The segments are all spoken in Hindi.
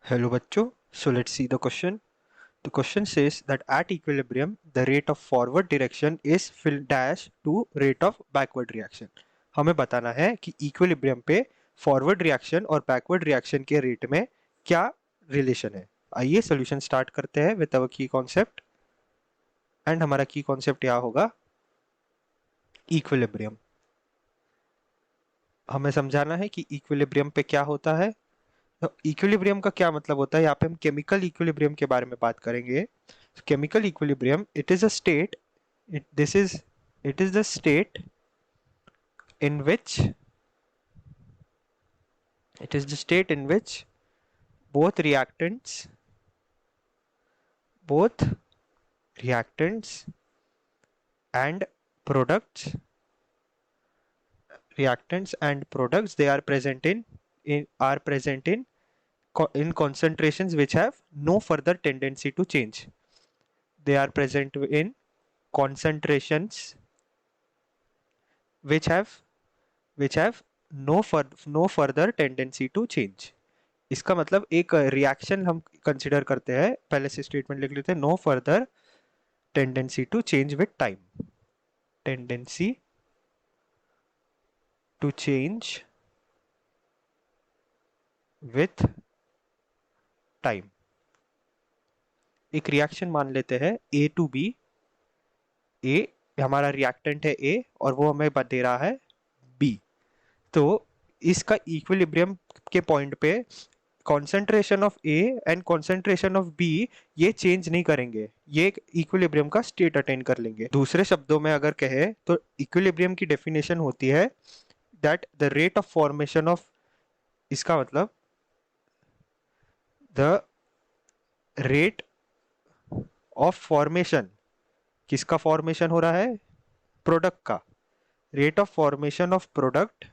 Hello bachcho. So let's see the question. The question says that at equilibrium, the rate of forward direction is fill dash to rate of backward reaction. हमें बताना है कि इक्विलिब्रियम पे फॉरवर्ड रिएक्शन और बैकवर्ड रिएक्शन के रेट में क्या रिलेशन है. आइए सॉल्यूशन स्टार्ट करते हैं विद अवर की कॉन्सेप्ट. एंड हमारा की कॉन्सेप्ट यहाँ होगा इक्विलिब्रियम. हमें समझाना है कि इक्विलिब्रियम पे क्या होता है. तो इक्विलिब्रियम का क्या मतलब होता है. यहाँ पे हम केमिकल इक्विलिब्रियम के बारे में बात करेंगे. Chemical equilibrium, it is a state, it is the state in which it is the state in which both reactants both reactants and products they are present in concentrations which have no further tendency to change. They are present in concentrations which have no further tendency to change. इसका मतलब एक रिएक्शन हम कंसिडर करते हैं, पहले से स्टेटमेंट लिख लेते हैं. No further tendency to change with time. Tendency to change with time. एक रिएक्शन मान लेते हैं ए टू बी. ए हमारा रिएक्टेंट है ए और वो हमें दे रहा है बी. तो इसका इक्विलिब्रियम के पॉइंट पे concentration of A and concentration of B ये चेंज नहीं करेंगे, ये एक इक्विलिब्रियम का स्टेट अटेन कर लेंगे. दूसरे शब्दों में अगर कहे तो इक्विलिब्रियम की डेफिनेशन होती है that the rate of formation of, इसका मतलब द रेट ऑफ फॉर्मेशन, किसका फॉर्मेशन हो रहा है, प्रोडक्ट का. Rate of formation of product,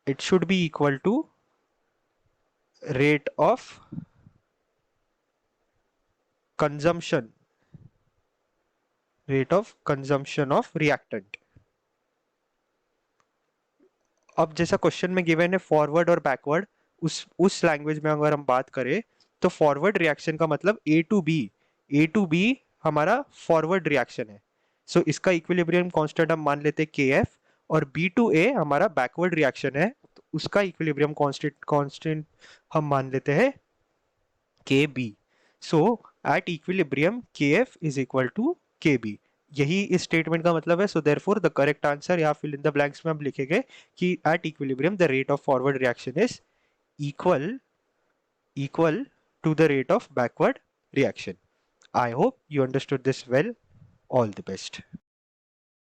it should be equal to rate of consumption of reactant. अब जैसा क्वेश्चन में गिवन है फॉरवर्ड और बैकवर्ड, उस लैंग्वेज में अगर हम बात करें तो फॉरवर्ड रिएक्शन का मतलब ए टू बी हमारा फॉरवर्ड रिएक्शन है. सो इसका इक्विलिब्रियम कांस्टेंट हम मान लेते हैं के एफ, और बी टू ए हमारा बैकवर्ड रिएक्शन है तो उसका इक्विलिब्रियम कांस्टेंट हम मान लेते हैं के बी. सो एट इक्विलिब्रियम के एफ इज इक्वल टू के बी. यही इस स्टेटमेंट का मतलब है. So therefore the correct answer या फिल इन द ब्लैंक्स में हम लिखेंगे कि at equilibrium the rate of forward reaction is equal to the rate of backward reaction. I hope you understood this well. All the best.